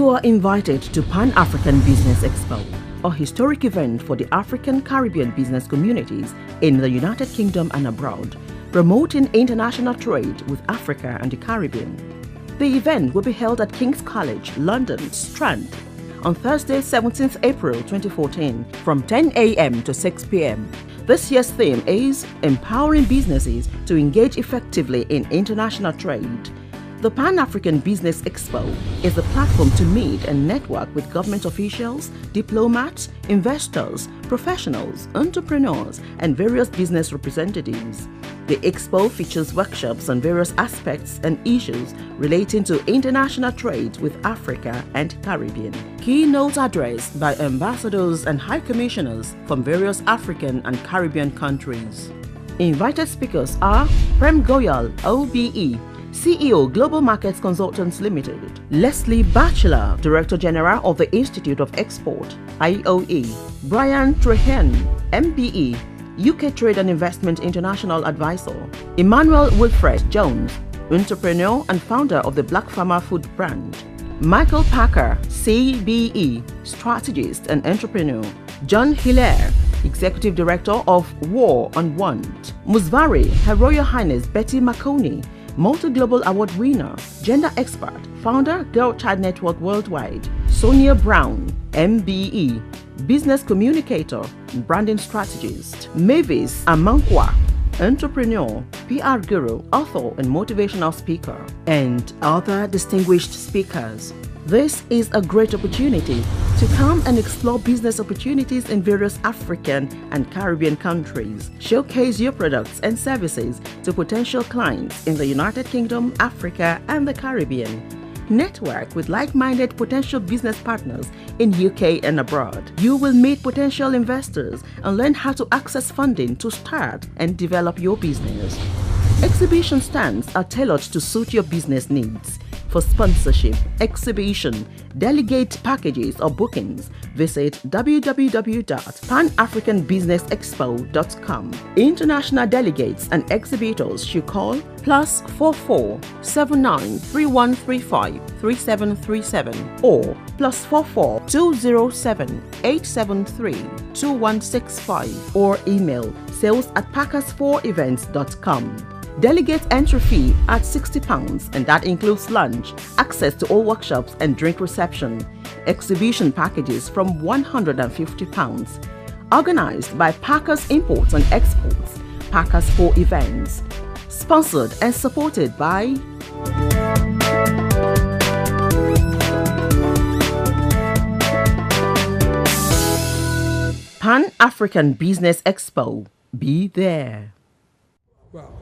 You are invited to Pan African Business Expo, a historic event for the African Caribbean business communities in the United Kingdom and abroad, promoting international trade with Africa and the Caribbean. The event will be held at King's College, London, Strand, on Thursday, 17th April 2014 from 10 a.m. to 6 p.m. This year's theme is Empowering Businesses to Engage Effectively in International Trade. The Pan African Business Expo is a platform to meet and network with government officials, diplomats, investors, professionals, entrepreneurs, and various business representatives. The expo features workshops on various aspects and issues relating to international trade with Africa and Caribbean. Keynote address by ambassadors and high commissioners from various African and Caribbean countries. Invited speakers are Prem Goyal, OBE, CEO Global Markets Consultants Limited, Leslie Batchelor, Director General of the Institute of Export, IOE, Brian Trehen, MBE, UK Trade and Investment International Advisor, Emmanuel Wilfred Jones, entrepreneur and founder of the Black Farmer Food brand, Michael Parker, CBE, strategist and entrepreneur, John Hilaire, Executive Director of War on Want, Musvari, Her Royal Highness Betty Makoni, multi-global award winner, gender expert, founder, Girl Child Network Worldwide, Sonia Brown, MBE, business communicator, branding strategist, Mavis Amankwa, entrepreneur, PR guru, author, and motivational speaker, and other distinguished speakers. This is a great opportunity to come and explore business opportunities in various African and Caribbean countries. Showcase your products and services to potential clients in the United Kingdom, Africa, and the Caribbean. Network with like-minded potential business partners in UK and abroad. You will meet potential investors and learn how to access funding to start and develop your business. Exhibition stands are tailored to suit your business needs. For sponsorship, exhibition, delegate packages or bookings, visit www.panafricanbusinessexpo.com. International delegates and exhibitors should call +44 79 3135 3737 or +44 207 873 2165 or email sales@packers4events.com. Delegate entry fee at £60 and that includes lunch, access to all workshops and drink reception. Exhibition packages from £150. Organized by Packers Imports and Exports, Packers 4 Events. Sponsored and supported by Pan African Business Expo. Be there. Well,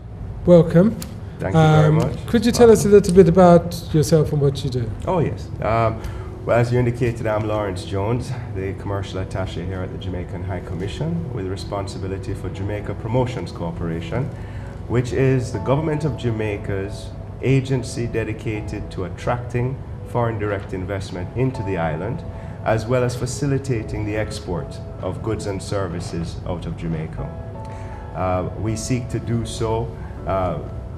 welcome. Thank you very much. Could you tell us a little bit about yourself and what you do? Oh, yes. Well, as you indicated, I'm Lawrence Jones, the commercial attache here at the Jamaican High Commission with responsibility for Jamaica Promotions Corporation, which is the government of Jamaica's agency dedicated to attracting foreign direct investment into the island, as well as facilitating the export of goods and services out of Jamaica. We seek to do so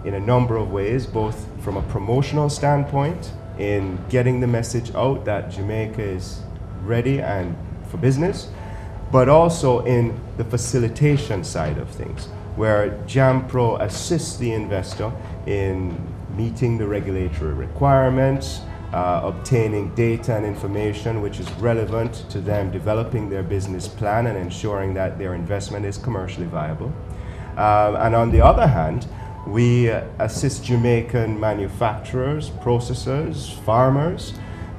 in a number of ways, both from a promotional standpoint, in getting the message out that Jamaica is ready and for business, but also in the facilitation side of things, where JAMPRO assists the investor in meeting the regulatory requirements, obtaining data and information which is relevant to them developing their business plan and ensuring that their investment is commercially viable. And on the other hand, we assist Jamaican manufacturers, processors, farmers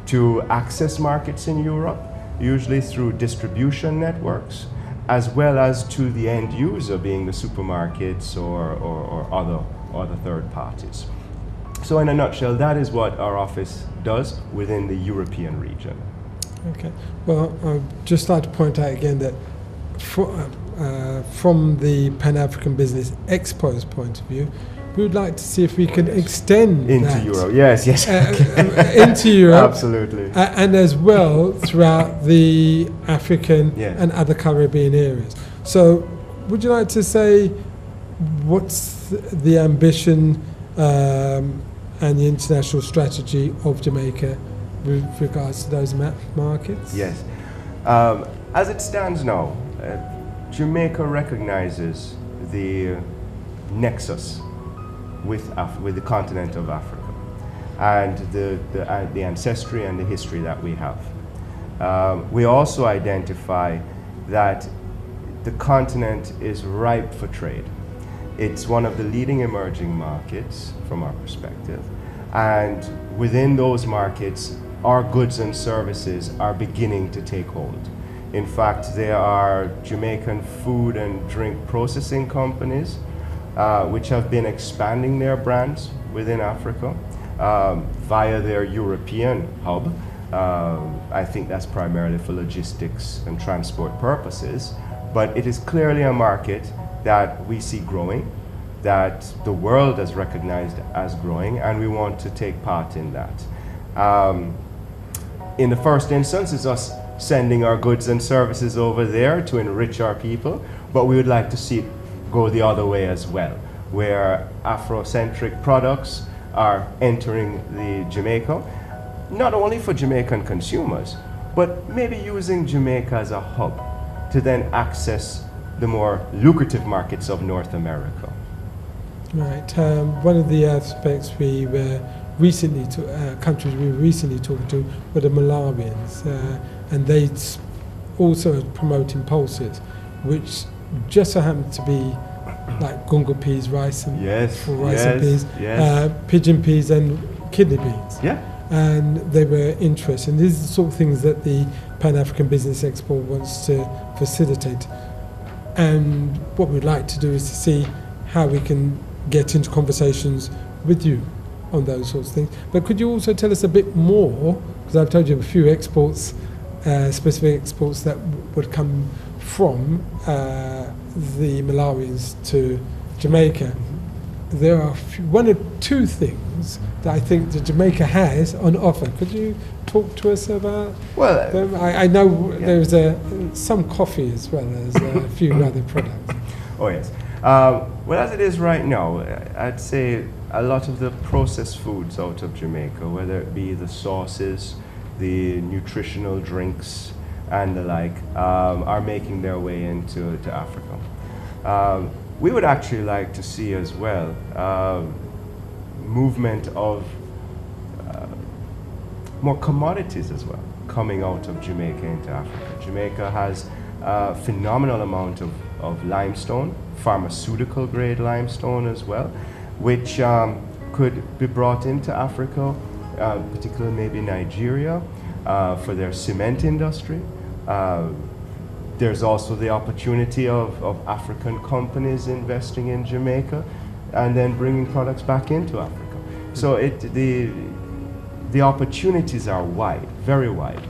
to access markets in Europe, usually through distribution networks, as well as to the end user, being the supermarkets or other third parties. So in a nutshell, that is what our office does within the European region. Okay. Well, I'd just like to point out again that from the Pan African Business Expo's point of view, we would like to see if we can extend into that Europe. Yes. into Europe. Absolutely. And as well throughout the African and other Caribbean areas. So would you like to say what's the ambition and the international strategy of Jamaica with regards to those markets? Yes. As it stands now, Jamaica recognizes the nexus with the continent of Africa and the ancestry and the history that we have. We also identify that the continent is ripe for trade. It's one of the leading emerging markets from our perspective. And within those markets, our goods and services are beginning to take hold. In fact, there are Jamaican food and drink processing companies which have been expanding their brands within Africa via their European hub. I think that's primarily for logistics and transport purposes, but it is clearly a market that we see growing, that the world has recognized as growing, and we want to take part in that. In the first instance, it's us sending our goods and services over there to enrich our people, but we would like to see it go the other way as well, where Afrocentric products are entering the Jamaica, not only for Jamaican consumers, but maybe using Jamaica as a hub to then access the more lucrative markets of North America. Right. One of the aspects we were recently, countries we were recently talking to were the Malawians, and they also promoting pulses, which just so happen to be like gunga peas, rice and peas, pigeon peas and kidney beans. Yeah. And they were interested. And these are the sort of things that the Pan African Business Expo wants to facilitate. And what we'd like to do is to see how we can get into conversations with you on those sorts of things. But could you also tell us a bit more, because I've told you a few exports, specific exports that would come from the Malawians to Jamaica. There are one or two things that I think that Jamaica has on offer. Could you talk to us about them? I know there's some coffee as well as a few other products. Oh yes. Well, as it is right now, I'd say a lot of the processed foods out of Jamaica, whether it be the sauces, the nutritional drinks, and the like, are making their way into Africa. We would actually like to see as well movement of more commodities as well coming out of Jamaica into Africa. Jamaica has a phenomenal amount of limestone, pharmaceutical grade limestone as well, which could be brought into Africa, particularly maybe Nigeria, for their cement industry. There's also the opportunity of African companies investing in Jamaica and then bringing products back into Africa. So the opportunities are wide, very wide.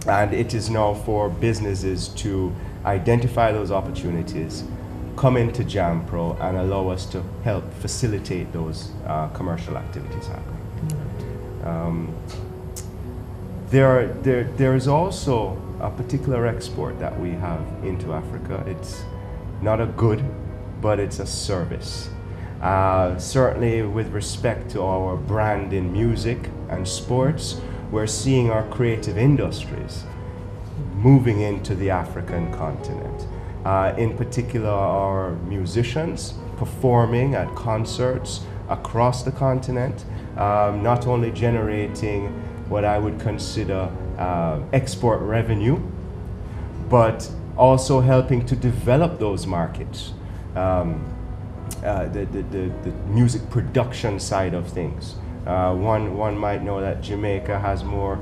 And it is now for businesses to identify those opportunities, come into JAMPRO and allow us to help facilitate those commercial activities happening. There is also a particular export that we have into Africa. It's not a good, but it's a service. Certainly with respect to our brand in music and sports, we're seeing our creative industries moving into the African continent. In particular, our musicians performing at concerts across the continent, not only generating what I would consider export revenue, but also helping to develop those markets, the music production side of things. One might know that Jamaica has more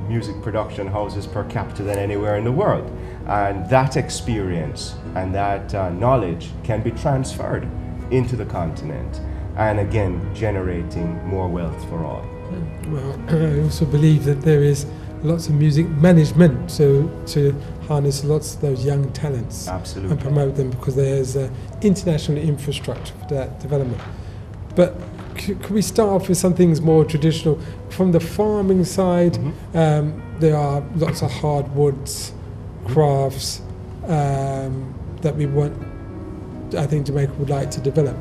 music production houses per capita than anywhere in the world. And that experience and that knowledge can be transferred into the continent, and again, generating more wealth for all. Well, I also believe that there is lots of music management to harness lots of those young talents. Absolutely. And promote them, because there's international infrastructure for that development. But could we start off with some things more traditional? From the farming side, there are lots of hardwoods, crafts that we want, I think Jamaica would like to develop.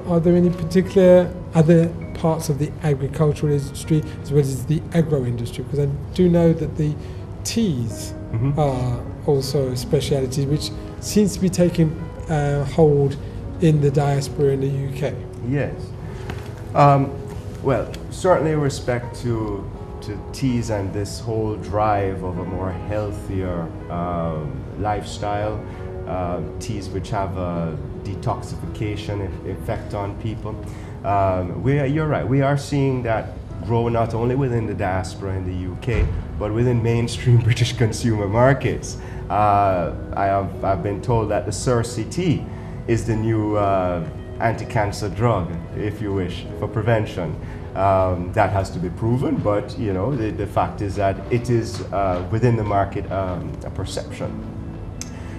Are there any particular other parts of the agricultural industry as well as the agro industry, because I do know that the teas are also a speciality which seems to be taking hold in the diaspora in the UK. Yes. Well, certainly with respect to teas and this whole drive of a more healthier lifestyle, teas which have a detoxification effect on people. You're right, we are seeing that grow not only within the diaspora in the UK, but within mainstream British consumer markets. I've been told that the Cersei tea is the new anti-cancer drug, if you wish, for prevention. That has to be proven, but you know, the fact is that it is within the market a perception.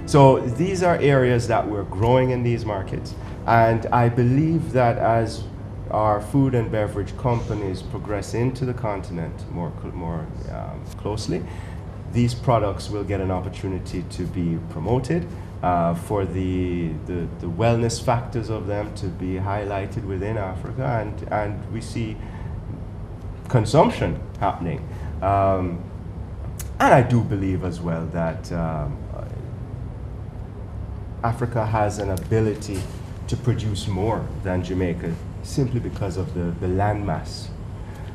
So these are areas that we're growing in these markets, and I believe that as our food and beverage companies progress into the continent more closely, these products will get an opportunity to be promoted, for the wellness factors of them to be highlighted within Africa, and we see consumption happening. And I do believe as well that Africa has an ability to produce more than Jamaica simply because of the landmass.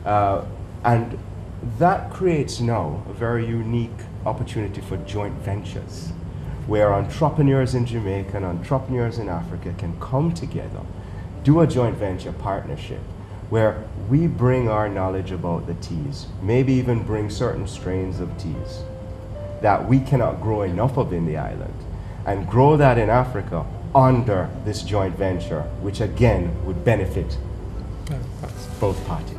And that creates now a very unique opportunity for joint ventures, where entrepreneurs in Jamaica and entrepreneurs in Africa can come together, do a joint venture partnership, where we bring our knowledge about the teas, maybe even bring certain strains of teas that we cannot grow enough of in the island, and grow that in Africa under this joint venture, which again would benefit both parties.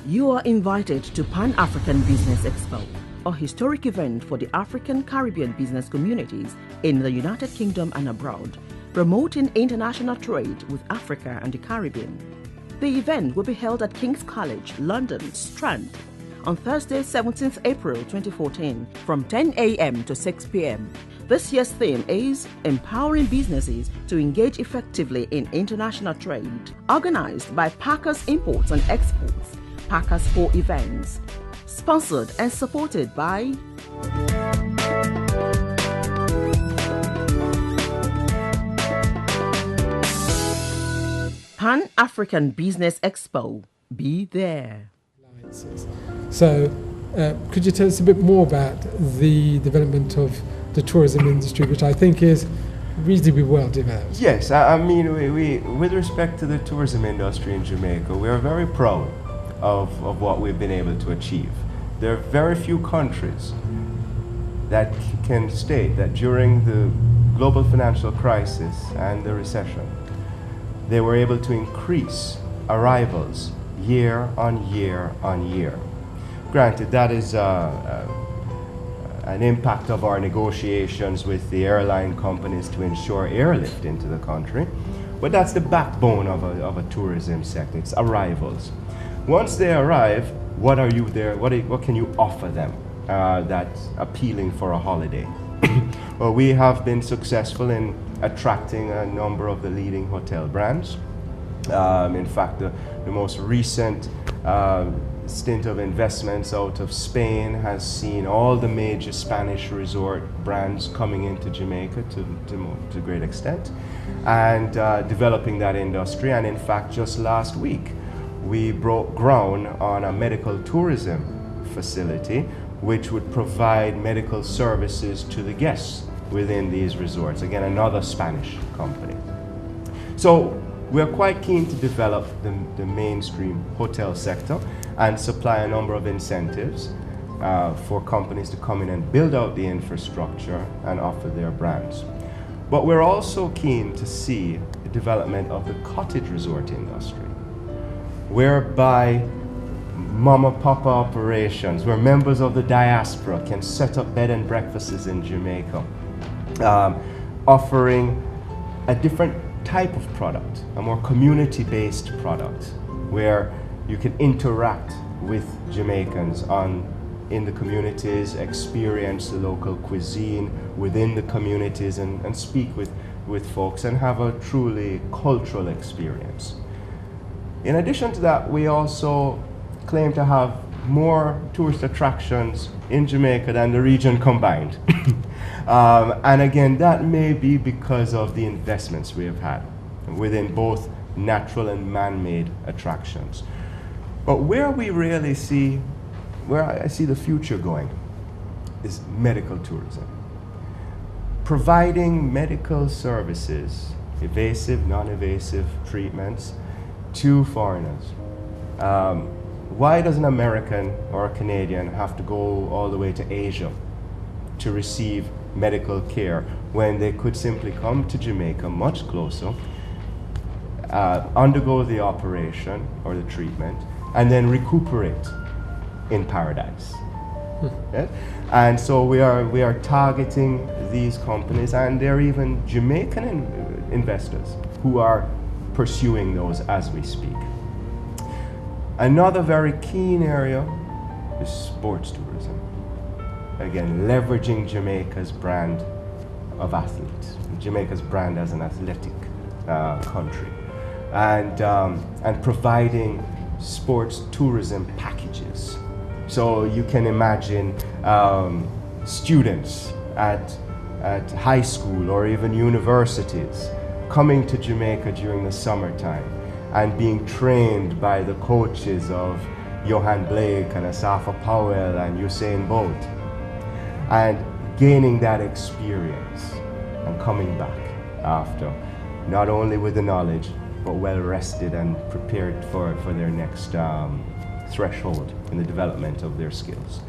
You are invited to Pan African Business Expo, a historic event for the African Caribbean business communities in the United Kingdom and abroad, promoting international trade with Africa and the Caribbean. The event will be held at King's College, London, Strand, on Thursday, 17th April 2014, from 10 a.m. to 6 p.m. This year's theme is Empowering Businesses to Engage Effectively in International Trade, organized by Packers Imports and Exports, Packers for Events, sponsored and supported by Pan African Business Expo. Be there. So, could you tell us a bit more about the development of the tourism industry, which I think is reasonably well developed? Yes, I mean, we with respect to the tourism industry in Jamaica, we are very proud of what we've been able to achieve. There are very few countries that can state that during the global financial crisis and the recession, they were able to increase arrivals year on year on year. Granted, that is an impact of our negotiations with the airline companies to ensure airlift into the country, but that's the backbone of a tourism sector. It's arrivals. Once they arrive, what are you there? What can you offer them that's appealing for a holiday? Well, we have been successful in attracting a number of the leading hotel brands. In fact, the most recent stint of investments out of Spain has seen all the major Spanish resort brands coming into Jamaica to a great extent, and developing that industry. And in fact, just last week, we broke ground on a medical tourism facility which would provide medical services to the guests within these resorts. Again, another Spanish company. So we're quite keen to develop the mainstream hotel sector and supply a number of incentives for companies to come in and build out the infrastructure and offer their brands. But we're also keen to see the development of the cottage resort industry, whereby mama-papa operations, where members of the diaspora can set up bed and breakfasts in Jamaica, offering a different type of product, a more community-based product, where you can interact with Jamaicans on in the communities, experience the local cuisine within the communities, and speak with folks and have a truly cultural experience. In addition to that, we also claim to have more tourist attractions in Jamaica than the region combined. And again, that may be because of the investments we have had within both natural and man-made attractions. But where I see the future going is medical tourism. Providing medical services, evasive, non-evasive treatments to foreigners. Why does an American or a Canadian have to go all the way to Asia to receive medical care when they could simply come to Jamaica much closer, undergo the operation or the treatment, and then recuperate in paradise? Yes? And so we are targeting these companies, and there are even Jamaican investors who are pursuing those as we speak. Another very keen area is sports tourism. Again, leveraging Jamaica's brand of athletes, Jamaica's brand as an athletic country, and providing sports tourism packages. So you can imagine students at high school or even universities coming to Jamaica during the summertime and being trained by the coaches of Johan Blake and Asafa Powell and Usain Bolt, and gaining that experience and coming back after, not only with the knowledge, but well rested and prepared for their next threshold in the development of their skills.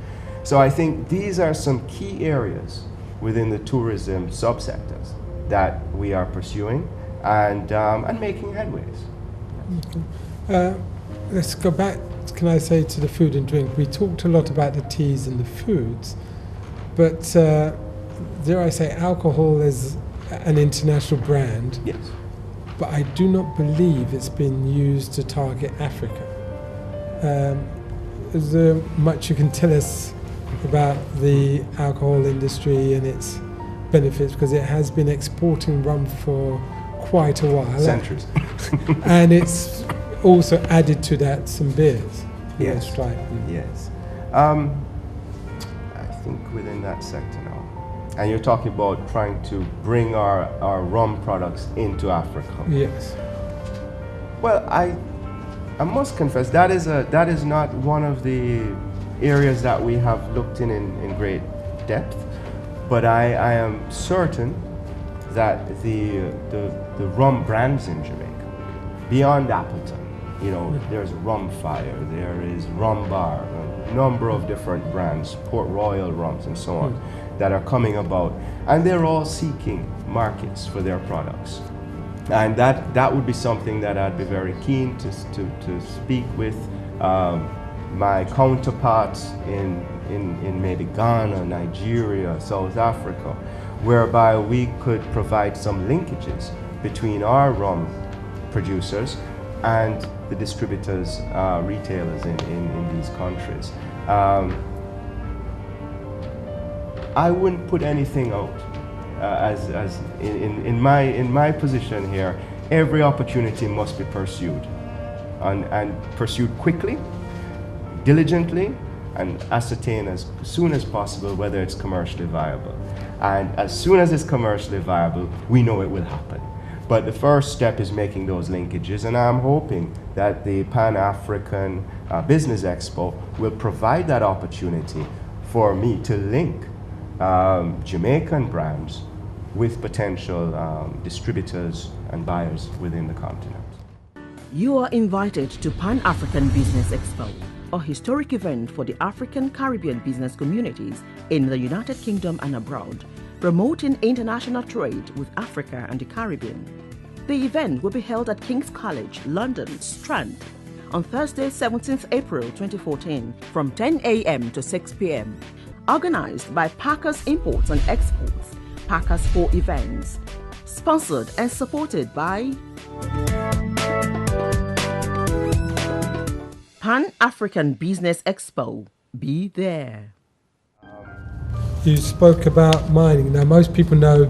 So I think these are some key areas within the tourism subsectors that we are pursuing and making headways. Okay. Let's go back, can I say, to the food and drink. We talked a lot about the teas and the foods, but dare I say, alcohol is an international brand. Yes. But I do not believe it's been used to target Africa. Is there much you can tell us about the alcohol industry and its benefits? Because it has been exporting rum for quite a while. Centuries. And it's also added to that some beers. Yes. Right. Yes. I think within that sector now. And you're talking about trying to bring our rum products into Africa. Yes. Well, I must confess that is not one of the areas that we have looked in great depth, but I am certain that the rum brands in Jamaica, beyond Appleton, there's Rum Fire, there is Rum Bar, a number of different brands, Port Royal rums and so on, that are coming about, and they're all seeking markets for their products. And that would be something that I'd be very keen to speak with my counterparts in maybe Ghana, Nigeria, South Africa, whereby we could provide some linkages between our rum producers and the distributors, retailers in these countries. I wouldn't put anything out. As in my position here, every opportunity must be pursued, and pursued quickly, diligently, and ascertain as soon as possible whether it's commercially viable. And as soon as it's commercially viable, we know it will happen. But the first step is making those linkages, and I'm hoping that the Pan African Business Expo will provide that opportunity for me to link Jamaican brands with potential distributors and buyers within the continent. You are invited to Pan African Business Expo, a historic event for the African Caribbean business communities in the United Kingdom and abroad, promoting international trade with Africa and the Caribbean. The event will be held at King's College, London, Strand, on Thursday, 17th April 2014, from 10 a.m. to 6 p.m. Organized by Packers Imports and Exports, Packers 4 Events. Sponsored and supported by Pan African Business Expo. Be there. You spoke about mining. Now, most people know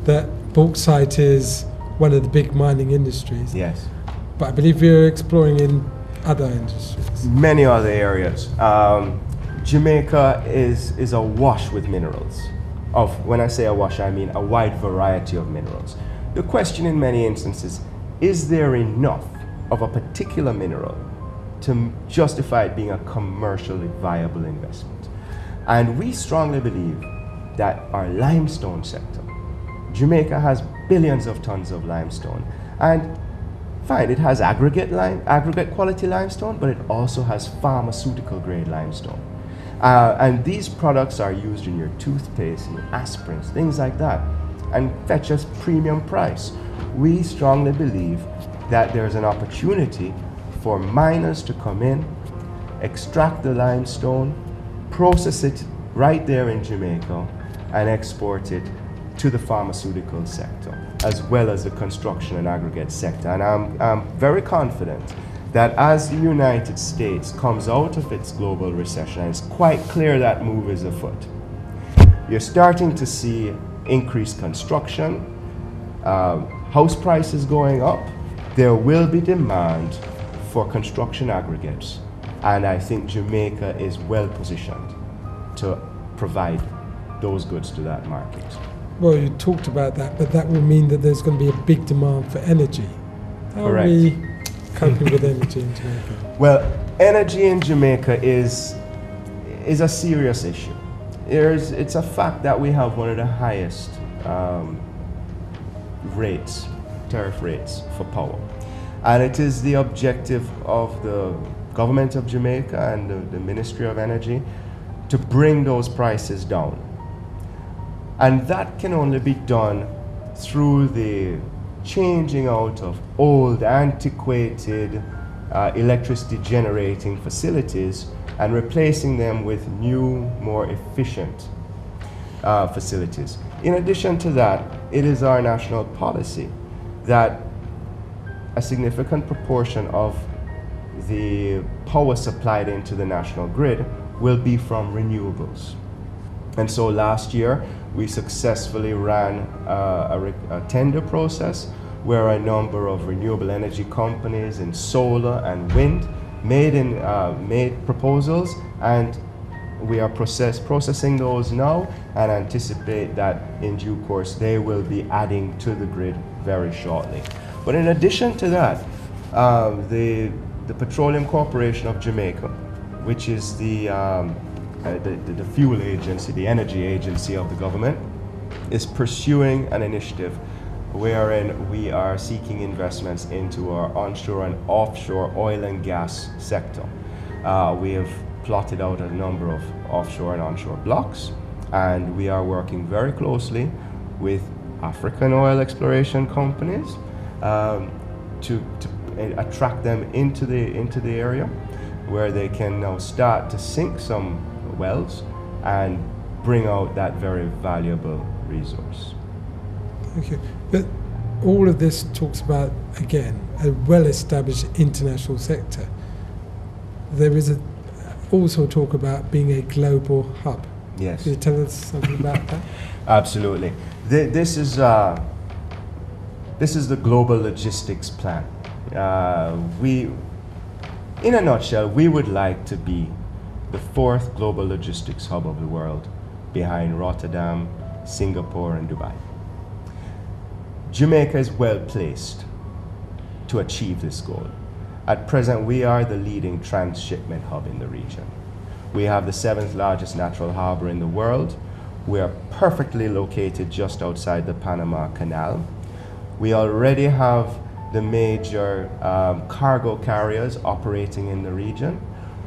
that bauxite is one of the big mining industries. Yes. But I believe you're exploring in other industries. Many other areas. Jamaica is awash with minerals. When I say awash, I mean a wide variety of minerals. The question in many instances, is there enough of a particular mineral to justify it being a commercially viable investment? And we strongly believe that our limestone sector, Jamaica has billions of tons of limestone, and fine, it has aggregate quality limestone, but it also has pharmaceutical grade limestone. And these products are used in your toothpaste, in your aspirins, things like that, and fetch us premium price. We strongly believe that there's an opportunity for miners to come in, extract the limestone, process it right there in Jamaica, and export it to the pharmaceutical sector, as well as the construction and aggregate sector. And I'm very confident that as the United States comes out of its global recession, and it's quite clear that move is afoot, you're starting to see increased construction, house prices going up. There will be demand for construction aggregates, and I think Jamaica is well positioned to provide those goods to that market. Well, you talked about that, but that will mean that there's going to be a big demand for energy. How Correct. are we coping with energy in Jamaica? Well, energy in Jamaica is a serious issue. It's a fact that we have one of the highest tariff rates for power. And it is the objective of the government of Jamaica and the Ministry of Energy to bring those prices down. And that can only be done through the changing out of old, antiquated electricity generating facilities and replacing them with new, more efficient facilities. In addition to that, it is our national policy that a significant proportion of the power supplied into the national grid will be from renewables. And so last year, we successfully ran a tender process where a number of renewable energy companies in solar and wind made proposals, and we are processing those now and anticipate that in due course they will be adding to the grid very shortly. But in addition to that, the Petroleum Corporation of Jamaica, which is the fuel agency, the energy agency of the government, is pursuing an initiative wherein we are seeking investments into our onshore and offshore oil and gas sector. We have plotted out a number of offshore and onshore blocks, and we are working very closely with African oil exploration companies to attract them into the area, where they can now start to sink some wells and bring out that very valuable resource. Thank you. But all of this talks about, again, a well-established international sector. There is also talk about being a global hub. Yes. Can you tell us something about that? Absolutely. This is the global logistics plan. In a nutshell, we would like to be the fourth global logistics hub of the world, behind Rotterdam, Singapore, and Dubai. Jamaica is well placed to achieve this goal. At present, we are the leading transshipment hub in the region. We have the 7th largest natural harbor in the world. We are perfectly located just outside the Panama Canal. We already have the major cargo carriers operating in the region.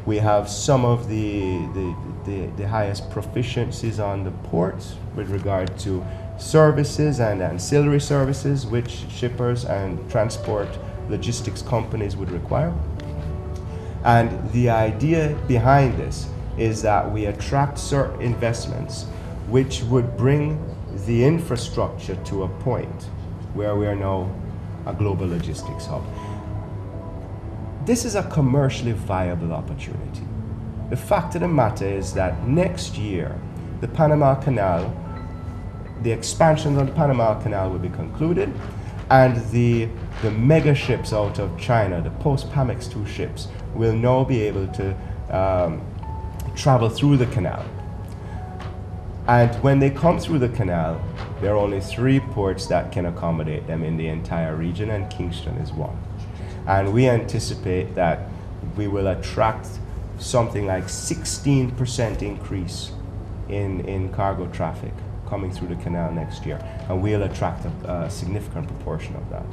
We have some of the highest proficiencies on the ports with regard to services and ancillary services which shippers and transport logistics companies would require. And the idea behind this is that we attract certain investments which would bring the infrastructure to a point where we are now a global logistics hub. This is a commercially viable opportunity. The fact of the matter is that next year the Panama Canal, the expansions on the Panama Canal will be concluded, and the mega ships out of China, the post-Pamex 2 ships, will now be able to travel through the canal. And when they come through the canal, there are only 3 ports that can accommodate them in the entire region, and Kingston is one. And we anticipate that we will attract something like 16% increase in cargo traffic coming through the canal next year, and we'll attract a significant proportion of that.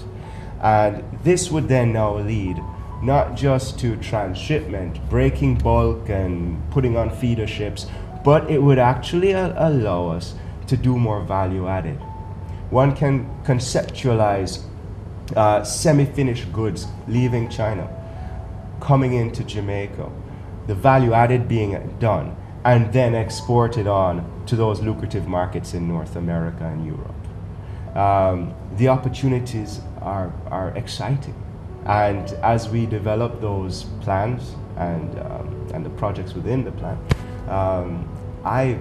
And this would then now lead not just to transshipment, breaking bulk and putting on feeder ships, but it would actually allow us to do more value added. One can conceptualize semi-finished goods leaving China, coming into Jamaica, the value added being done, and then exported on to those lucrative markets in North America and Europe. The opportunities are exciting. And as we develop those plans and the projects within the plan, I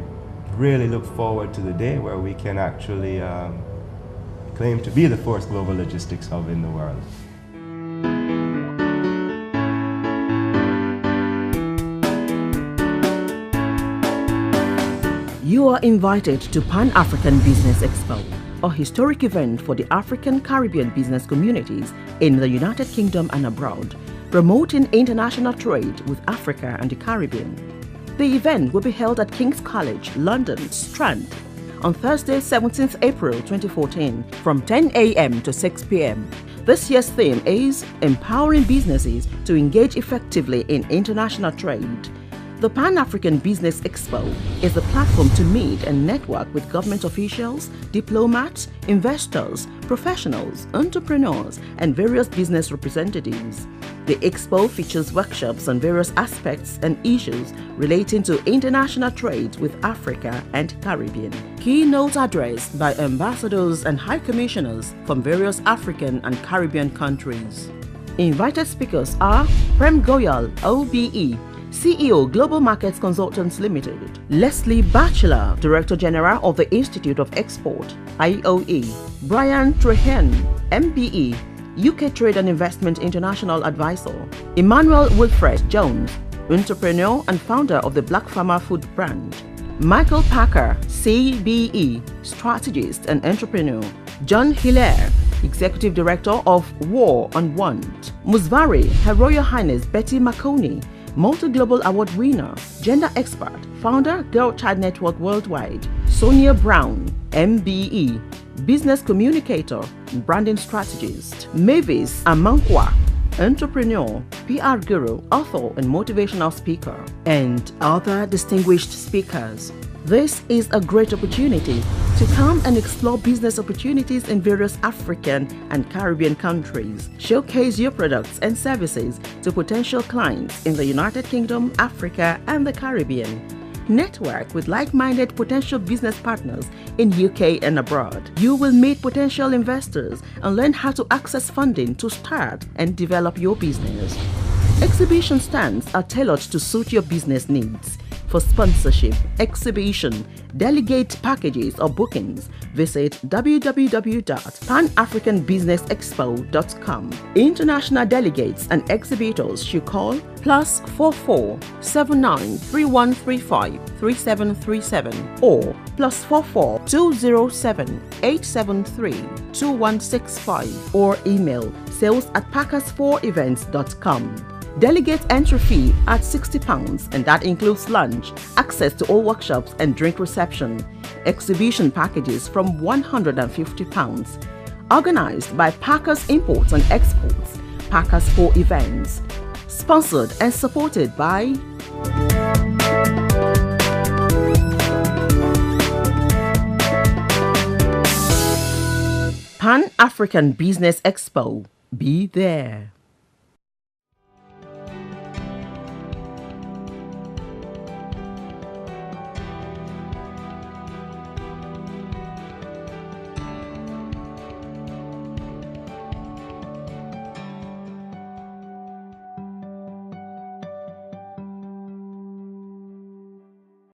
really look forward to the day where we can actually claim to be the 4th global logistics hub in the world. You are invited to Pan African Business Expo, a historic event for the African Caribbean business communities in the United Kingdom and abroad, promoting international trade with Africa and the Caribbean. The event will be held at King's College, London, Strand, on Thursday, 17th April 2014, from 10 a.m. to 6 p.m. This year's theme is Empowering Businesses to Engage Effectively in International Trade. The Pan African Business Expo is a platform to meet and network with government officials, diplomats, investors, professionals, entrepreneurs, and various business representatives. The expo features workshops on various aspects and issues relating to international trade with Africa and Caribbean. Keynote address by ambassadors and high commissioners from various African and Caribbean countries. Invited speakers are Prem Goyal, OBE, CEO, Global Markets Consultants Limited; Leslie Batchelor, Director General of the Institute of Export, IOE; Brian Trehen, MBE, UK Trade and Investment International Advisor; Emmanuel Wilfred Jones, entrepreneur and founder of the Black Farmer Food brand; Michael Packer, CBE, strategist and entrepreneur; John Hilaire, Executive Director of War on Want; Musvari, Her Royal Highness Betty Makoni, multi-global award winner, gender expert, founder, Girl Child Network Worldwide; Sonia Brown, MBE, business communicator, branding strategist; Mavis Amankwa, entrepreneur, PR guru, author, and motivational speaker; and other distinguished speakers. This is a great opportunity to come and explore business opportunities in various African and Caribbean countries. Showcase your products and services to potential clients in the United Kingdom, Africa, and the Caribbean. Network with like-minded potential business partners in UK and abroad. You will meet potential investors and learn how to access funding to start and develop your business. Exhibition stands are tailored to suit your business needs. For sponsorship, exhibition, delegate packages or bookings, visit www.panafricanbusinessexpo.com. International delegates and exhibitors should call +44 79 3135 3737 or +44 207 873 2165 or email sales@packers4events.com. Delegate entry fee at £60, and that includes lunch, access to all workshops and drink reception. Exhibition packages from £150. Organized by Packers Imports and Exports, Packers 4 Events. Sponsored and supported by Pan African Business Expo. Be there.